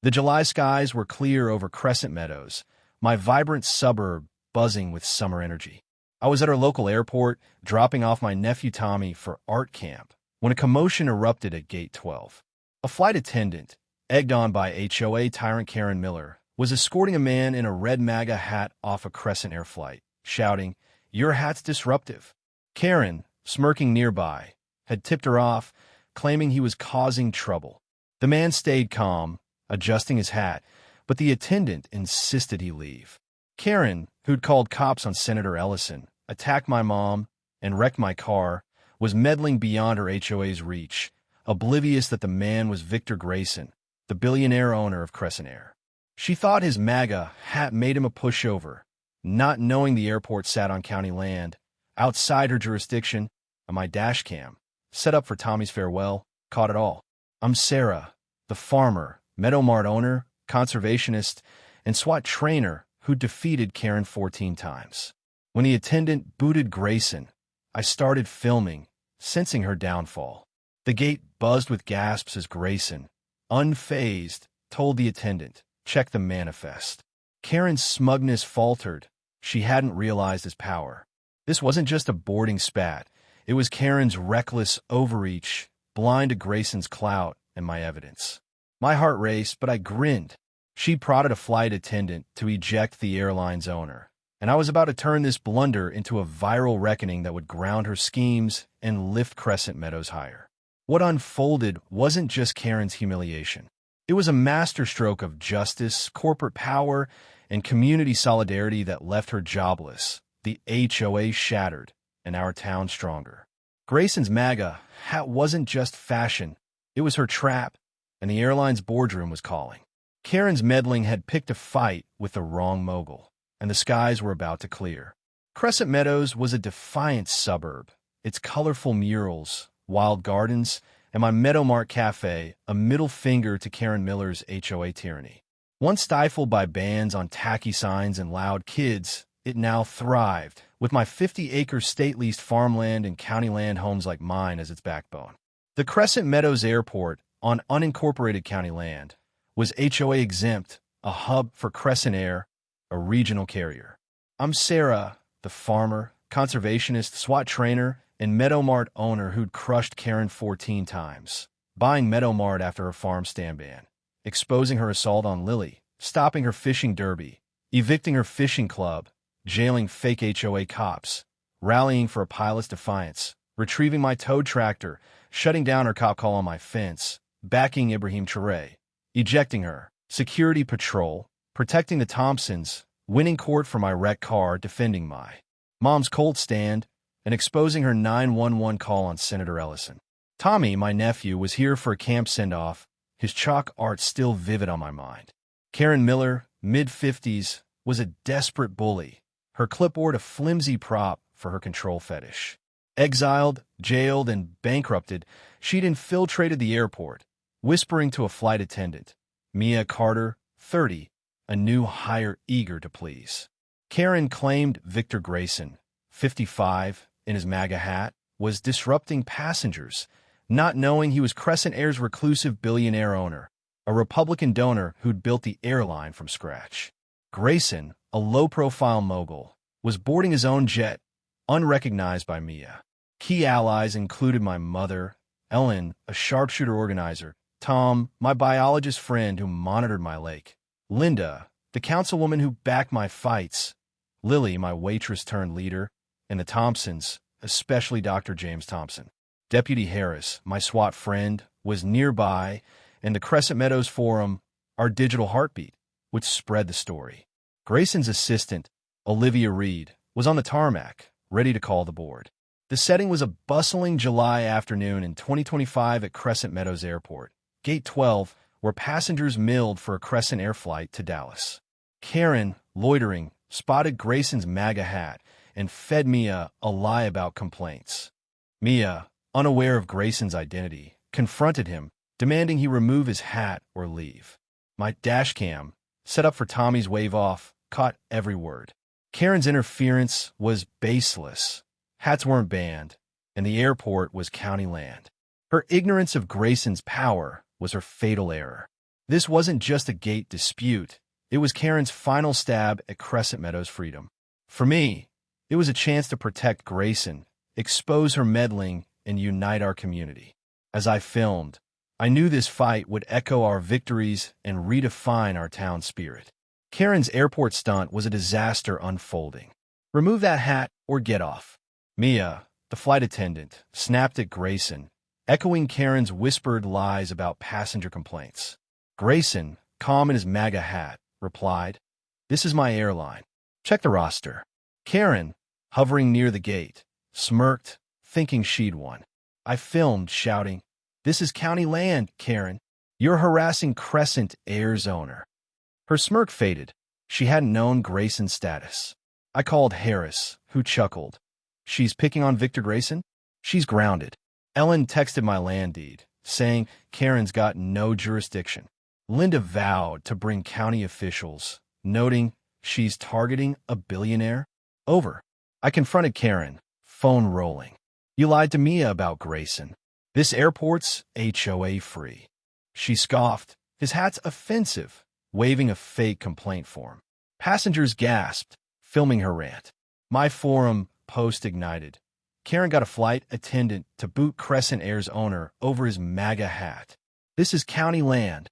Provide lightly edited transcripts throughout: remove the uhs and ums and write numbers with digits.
The July skies were clear over Crescent Meadows, my vibrant suburb buzzing with summer energy. I was at our local airport, dropping off my nephew Tommy for art camp, when a commotion erupted at Gate 12. A flight attendant, egged on by HOA tyrant Karen Miller, was escorting a man in a red MAGA hat off a Crescent Air flight, shouting, "Your hat's disruptive." Karen, smirking nearby, had tipped her off, claiming he was causing trouble. The man stayed calm, adjusting his hat, but the attendant insisted he leave. Karen, who'd called cops on Senator Ellison, attacked my mom, and wrecked my car, was meddling beyond her HOA's reach, oblivious that the man was Victor Grayson, the billionaire owner of Crescent Air. She thought his MAGA hat made him a pushover, not knowing the airport sat on county land, outside her jurisdiction, and my dash cam, set up for Tommy's farewell, caught it all. I'm Sarah, the farmer, Meadow Mart owner, conservationist, and SWAT trainer who defeated Karen 14 times. When the attendant booted Grayson, I started filming, sensing her downfall. The gate buzzed with gasps as Grayson, unfazed, told the attendant, "Check the manifest." Karen's smugness faltered. She hadn't realized his power. This wasn't just a boarding spat. It was Karen's reckless overreach, blind to Grayson's clout and my evidence. My heart raced, but I grinned. She prodded a flight attendant to eject the airline's owner, and I was about to turn this blunder into a viral reckoning that would ground her schemes and lift Crescent Meadows higher. What unfolded wasn't just Karen's humiliation. It was a masterstroke of justice, corporate power, and community solidarity that left her jobless, the HOA shattered, and our town stronger. Grayson's MAGA hat wasn't just fashion, it was her trap, and the airline's boardroom was calling. Karen's meddling had picked a fight with the wrong mogul, and the skies were about to clear. Crescent Meadows was a defiant suburb, its colorful murals, wild gardens, and my Meadow Mart cafe a middle finger to Karen Miller's HOA tyranny. Once stifled by bans on tacky signs and loud kids, it now thrived, with my 50-acre state-leased farmland and county land homes like mine as its backbone. The Crescent Meadows Airport, on unincorporated county land, was HOA exempt, a hub for Crescent Air, a regional carrier. I'm Sarah, the farmer, conservationist, SWAT trainer, and Meadow Mart owner who'd crushed Karen 14 times, buying Meadow Mart after her farm stand ban, exposing her assault on Lily, stopping her fishing derby, evicting her fishing club, jailing fake HOA cops, rallying for a pilot's defiance, retrieving my tow tractor, shutting down her cop call on my fence, backing Ibrahim Traore, ejecting her, security patrol, protecting the Thompsons, winning court for my wrecked car, defending my mom's Colt stand, and exposing her 911 call on Senator Ellison. Tommy, my nephew, was here for a camp send-off, his chalk art still vivid on my mind. Karen Miller, mid-50s, was a desperate bully, her clipboard a flimsy prop for her control fetish. Exiled, jailed, and bankrupted, she'd infiltrated the airport, whispering to a flight attendant, Mia Carter, 30, a new hire eager to please. Karen claimed Victor Grayson, 55, in his MAGA hat, was disrupting passengers, not knowing he was Crescent Air's reclusive billionaire owner, a Republican donor who'd built the airline from scratch. Grayson, a low-profile mogul, was boarding his own jet, unrecognized by Mia. Key allies included my mother, Ellen, a sharpshooter organizer, Tom, my biologist friend who monitored my lake, Linda, the councilwoman who backed my fights, Lily, my waitress-turned-leader, and the Thompsons, especially Dr. James Thompson. Deputy Harris, my SWAT friend, was nearby, and the Crescent Meadows Forum, our digital heartbeat, would spread the story. Grayson's assistant, Olivia Reed, was on the tarmac, ready to call the board. The setting was a bustling July afternoon in 2025 at Crescent Meadows Airport, Gate 12, where passengers milled for a Crescent Air flight to Dallas. Karen, loitering, spotted Grayson's MAGA hat and fed Mia a lie about complaints. Mia, unaware of Grayson's identity, confronted him, demanding he remove his hat or leave. My dashcam, set up for Tommy's wave-off, caught every word. Karen's interference was baseless. Hats weren't banned, and the airport was county land. Her ignorance of Grayson's power was her fatal error. This wasn't just a gate dispute. It was Karen's final stab at Crescent Meadows' freedom. For me, it was a chance to protect Grayson, expose her meddling, and unite our community. As I filmed, I knew this fight would echo our victories and redefine our town spirit. Karen's airport stunt was a disaster unfolding. Remove that hat or get off. Mia, the flight attendant, snapped at Grayson, echoing Karen's whispered lies about passenger complaints. Grayson, calm in his MAGA hat, replied, "This is my airline. Check the roster." Karen, hovering near the gate, smirked, thinking she'd won. I filmed, shouting, "This is county land, Karen. You're harassing Crescent Air's owner." Her smirk faded. She hadn't known Grayson's status. I called Harris, who chuckled. "She's picking on Victor Grayson? She's grounded." Ellen texted my land deed, saying Karen's got no jurisdiction. Linda vowed to bring county officials, noting she's targeting a billionaire. Over. I confronted Karen, phone rolling. "You lied to Mia about Grayson. This airport's HOA free." She scoffed. "His hat's offensive," waving a fake complaint form. Passengers gasped, filming her rant. My forum post ignited. Karen got a flight attendant to boot Crescent Air's owner over his MAGA hat. "This is county land."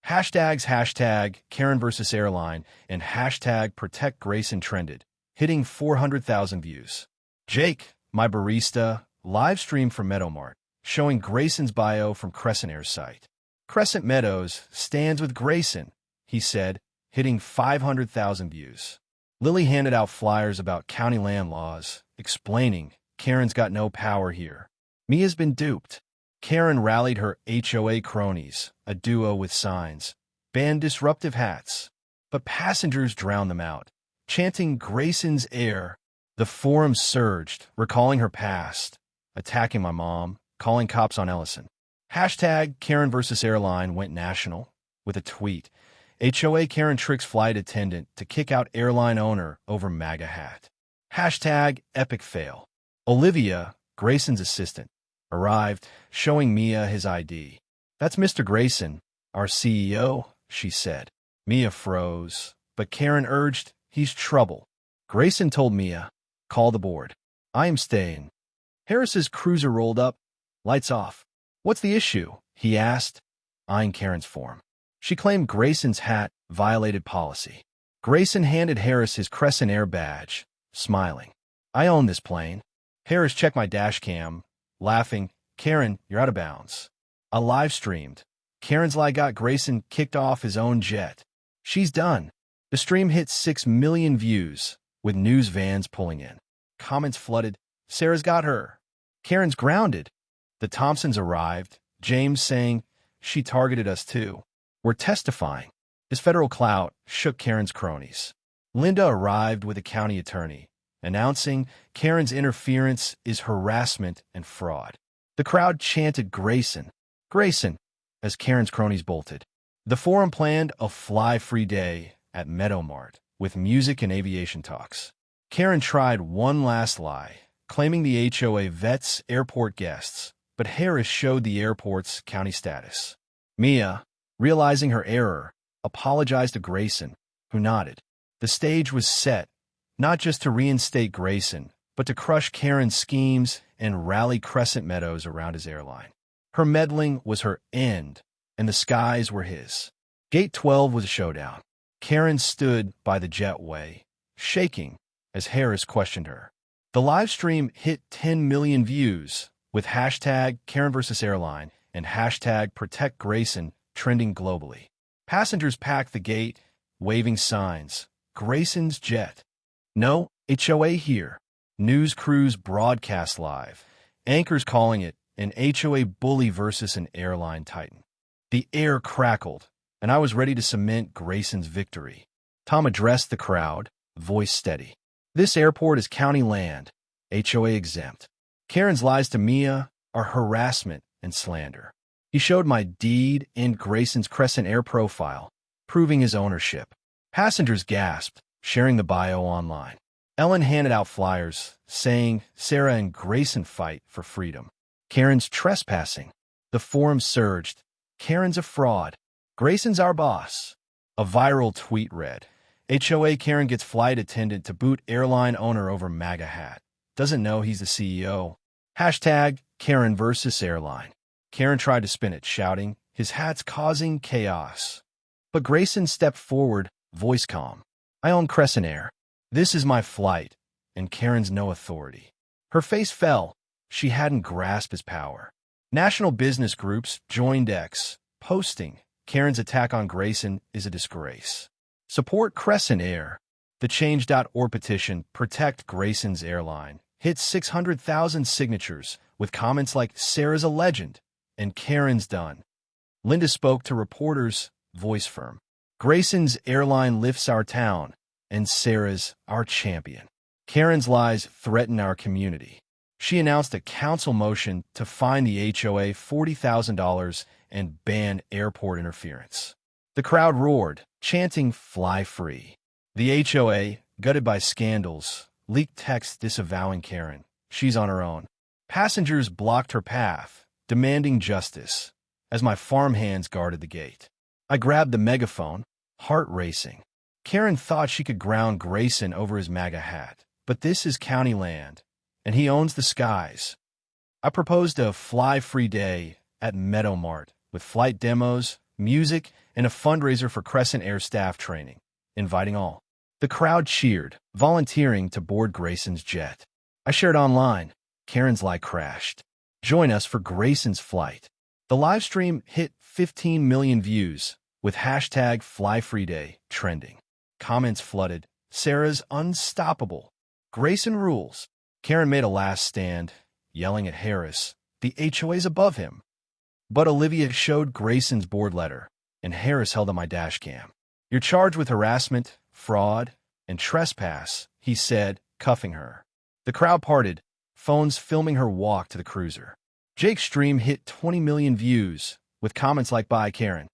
Hashtags Karen versus Airline and hashtag Protect Grayson trended, hitting 400,000 views. Jake, my barista, live streamed from Meadowmart, showing Grayson's bio from Crescent Air's site. "Crescent Meadows stands with Grayson," he said, hitting 500,000 views. Lily handed out flyers about county land laws, explaining Karen's got no power here. Mia's been duped. Karen rallied her HOA cronies, a duo with signs, banned disruptive hats. But passengers drowned them out, chanting Grayson's Air. The forum surged, recalling her past, attacking my mom, calling cops on Ellison. Hashtag Karen versus Airline went national with a tweet. HOA Karen tricks flight attendant to kick out airline owner over MAGA hat. Hashtag epic fail. Olivia, Grayson's assistant, arrived, showing Mia his ID. "That's Mr. Grayson, our CEO," she said. Mia froze, but Karen urged, "He's trouble." Grayson told Mia, "Call the board. I am staying." Harris's cruiser rolled up, lights off. "What's the issue?" he asked, eyeing Karen's form. She claimed Grayson's hat violated policy. Grayson handed Harris his Crescent Air badge, smiling. "I own this plane." Harris checked my dash cam, laughing, "Karen, you're out of bounds." I live streamed. Karen's lie got Grayson kicked off his own jet. She's done. The stream hit 6 million views, with news vans pulling in. Comments flooded. "Sarah's got her." "Karen's grounded." The Thompsons arrived, James saying, "She targeted us too." "We're testifying." His federal clout shook Karen's cronies. Linda arrived with a county attorney, announcing Karen's interference is harassment and fraud. The crowd chanted Grayson, Grayson, as Karen's cronies bolted. The forum planned a fly-free day at Meadowmart with music and aviation talks. Karen tried one last lie, claiming the HOA vets airport guests, but Harris showed the airport's county status. Mia, realizing her error, apologized to Grayson, who nodded. The stage was set, not just to reinstate Grayson, but to crush Karen's schemes and rally Crescent Meadows around his airline. Her meddling was her end, and the skies were his. Gate 12 was a showdown. Karen stood by the jetway, shaking, as Harris questioned her. The live stream hit 10 million views, with hashtag Karen versus Airline and hashtag Protect Grayson trending globally. Passengers packed the gate, waving signs. Grayson's jet. No HOA here. News crews broadcast live. Anchors calling it an HOA bully versus an airline titan. The air crackled, and I was ready to cement Grayson's victory. Tom addressed the crowd, voice steady. "This airport is county land, HOA exempt. Karen's lies to Mia are harassment and slander." He showed my deed and Grayson's Crescent Air profile, proving his ownership. Passengers gasped, sharing the bio online. Ellen handed out flyers, saying Sarah and Grayson fight for freedom. Karen's trespassing. The forum surged. Karen's a fraud. Grayson's our boss. A viral tweet read, HOA Karen gets flight attendant to boot airline owner over MAGA hat. Doesn't know he's the CEO. Hashtag Karen versus airline. Karen tried to spin it, shouting, his hat's causing chaos. But Grayson stepped forward, voice calm. I own Crescent Air. This is my flight, and Karen's no authority. Her face fell. She hadn't grasped his power. National business groups joined X, posting, Karen's attack on Grayson is a disgrace. Support Crescent Air. The Change.org petition, Protect Grayson's Airline, hit 600,000 signatures, with comments like, Sarah's a legend, and Karen's done. Linda spoke to reporters, voice firm. Grayson's airline lifts our town, and Sarah's our champion. Karen's lies threaten our community. She announced a council motion to fine the HOA $40,000 and ban airport interference. The crowd roared, chanting, Fly Free. The HOA, gutted by scandals, leaked texts disavowing Karen. She's on her own. Passengers blocked her path, demanding justice, as my farmhands guarded the gate. I grabbed the megaphone, heart racing. Karen thought she could ground Grayson over his MAGA hat, but this is county land, and he owns the skies. I proposed a fly-free day at Meadow Mart with flight demos, music, and a fundraiser for Crescent Air staff training, inviting all. The crowd cheered, volunteering to board Grayson's jet. I shared online. Karen's lie crashed. Join us for Grayson's flight. The live stream hit 15 million views, with hashtag FlyFreeDay trending. Comments flooded. Sarah's unstoppable. Grayson rules. Karen made a last stand, yelling at Harris. The HOA's above him. But Olivia showed Grayson's board letter, and Harris held on my dash cam. You're charged with harassment, fraud, and trespass, he said, cuffing her. The crowd parted, phones filming her walk to the cruiser. Jake's stream hit 20 million views, with comments like, Bye, Karen.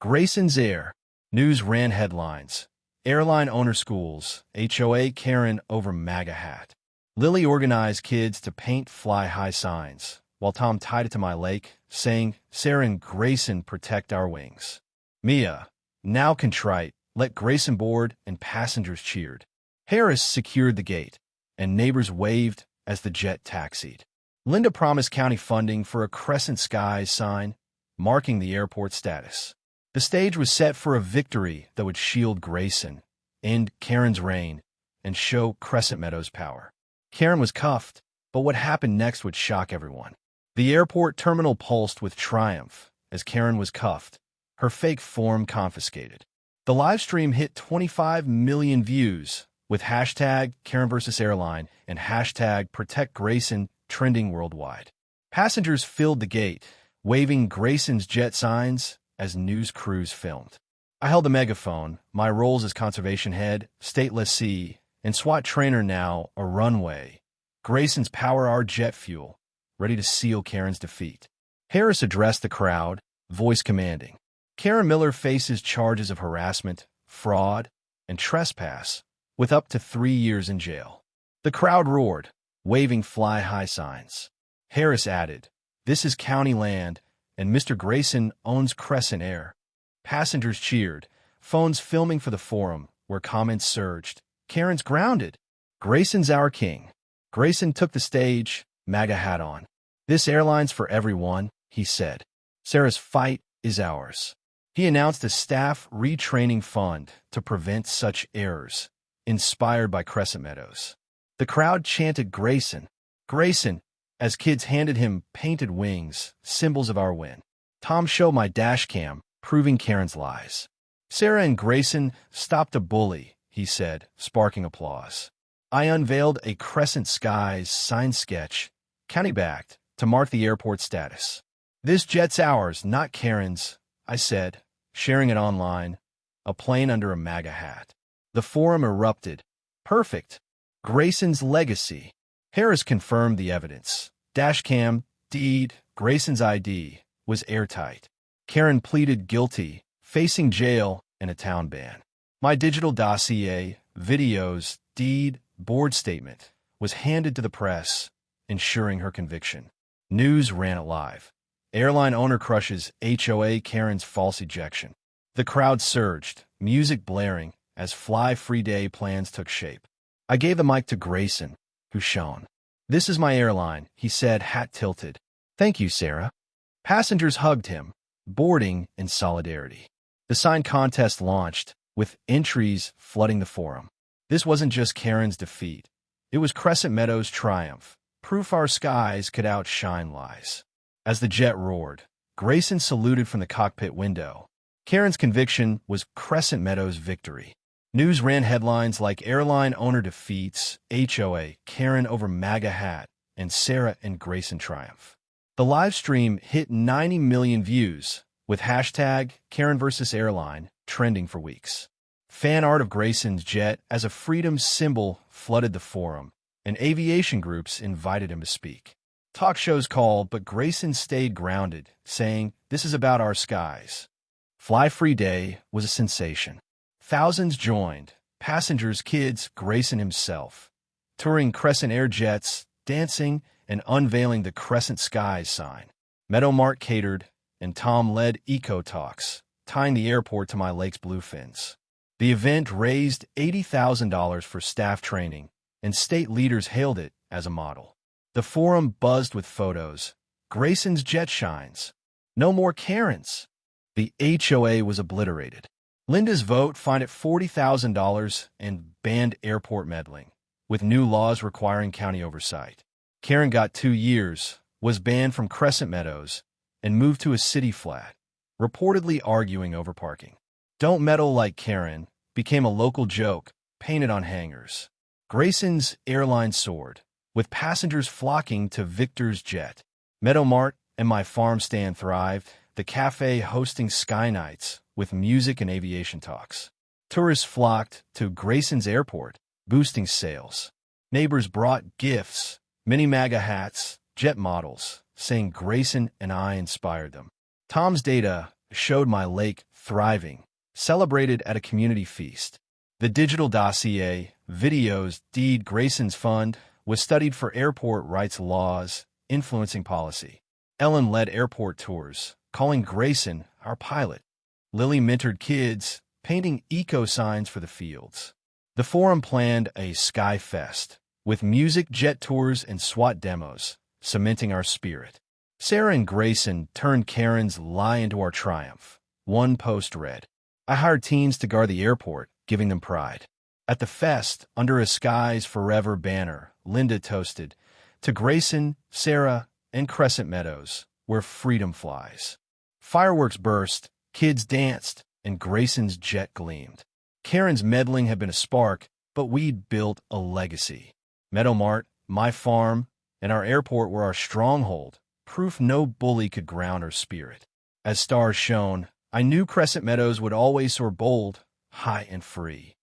Grayson's Air. News ran headlines. Airline owner schools. HOA Karen over MAGA hat. Lily organized kids to paint fly high signs, while Tom tied it to my lake, saying, Sarah and Grayson protect our wings. Mia, now contrite, let Grayson board, and passengers cheered. Harris secured the gate, and neighbors waved as the jet taxied. Linda promised county funding for a Crescent Skies sign, marking the airport's status. The stage was set for a victory that would shield Grayson, end Karen's reign, and show Crescent Meadows' power. Karen was cuffed, but what happened next would shock everyone. The airport terminal pulsed with triumph as Karen was cuffed, her fake form confiscated. The live stream hit 25 million views, with hashtag Karen versus Airline and hashtag Protect Grayson trending worldwide. Passengers filled the gate, waving Grayson's jet signs as news crews filmed. I held the megaphone, my roles as conservation head, state lessee, and SWAT trainer now a runway. Grayson's power our jet fuel, ready to seal Karen's defeat. Harris addressed the crowd, voice commanding. Karen Miller faces charges of harassment, fraud, and trespass, with up to 3 years in jail. The crowd roared, waving fly high signs. Harris added, This is county land, and Mr. Grayson owns Crescent Air. Passengers cheered, phones filming for the forum, where comments surged. Karen's grounded. Grayson's our king. Grayson took the stage, MAGA hat on. This airline's for everyone, he said. Sarah's fight is ours. He announced a staff retraining fund to prevent such errors, inspired by Crescent Meadows. The crowd chanted Grayson, Grayson, as kids handed him painted wings, symbols of our win. Tom showed my dash cam, proving Karen's lies. Sarah and Grayson stopped a bully, he said, sparking applause. I unveiled a Crescent Skies sign sketch, county-backed, to mark the airport status. This jet's ours, not Karen's, I said, sharing it online, a plane under a MAGA hat. The forum erupted. Perfect. Grayson's legacy. Harris confirmed the evidence. Dashcam, deed, Grayson's ID was airtight. Karen pleaded guilty, facing jail and a town ban. My digital dossier, videos, deed, board statement was handed to the press, ensuring her conviction. News ran it live. Airline owner crushes HOA Karen's false ejection. The crowd surged, music blaring, as Fly-Free Day plans took shape. I gave the mic to Grayson, who shone. "This is my airline," he said, hat tilted. "Thank you, Sarah." Passengers hugged him, boarding in solidarity. The sign contest launched, with entries flooding the forum. This wasn't just Karen's defeat. It was Crescent Meadows' triumph, proof our skies could outshine lies. As the jet roared, Grayson saluted from the cockpit window. Karen's conviction was Crescent Meadows' victory. News ran headlines like "Airline owner defeats HOA Karen over MAGA hat," and "Sarah and Grayson triumph." The live stream hit 90 million views, with hashtag Karen vs. Airline trending for weeks. Fan art of Grayson's jet as a freedom symbol flooded the forum, and aviation groups invited him to speak. Talk shows called, but Grayson stayed grounded, saying, "This is about our skies." Fly-Free Day was a sensation. Thousands joined, passengers, kids, Grayson himself, touring Crescent Air jets, dancing, and unveiling the Crescent Skies sign. Meadow Mart catered, and Tom led eco talks, tying the airport to my lake's bluefins. The event raised $80,000 for staff training, and state leaders hailed it as a model. The forum buzzed with photos. Grayson's jet shines. No more Karens. The HOA was obliterated. Linda's vote fined it $40,000 and banned airport meddling, with new laws requiring county oversight. Karen got 2 years, was banned from Crescent Meadows, and moved to a city flat, reportedly arguing over parking. "Don't meddle like Karen" became a local joke, painted on hangars. Grayson's airline soared, with passengers flocking to Victor's jet. Meadow Mart and my farm stand thrived, the cafe hosting sky nights with music and aviation talks. Tourists flocked to Grayson's airport, boosting sales. Neighbors brought gifts, mini MAGA hats, jet models, saying Grayson and I inspired them. Tom's data showed my lake thriving, celebrated at a community feast. The digital dossier, videos, deed Grayson's fund, was studied for airport rights laws, influencing policy. Ellen led airport tours, calling Grayson our pilot. Lily mentored kids, painting eco signs for the fields. The forum planned a Sky Fest, with music, jet tours, and SWAT demos, cementing our spirit. Sarah and Grayson turned Karen's lie into our triumph. One post read, "I hired teens to guard the airport, giving them pride." At the fest, under a Skies Forever banner, Linda toasted, "To Grayson, Sarah, and Crescent Meadows, where freedom flies." Fireworks burst, kids danced, and Grayson's jet gleamed. Karen's meddling had been a spark, but we'd built a legacy. Meadow Mart, my farm, and our airport were our stronghold, proof no bully could ground our spirit. As stars shone, I knew Crescent Meadows would always soar bold, high, and free.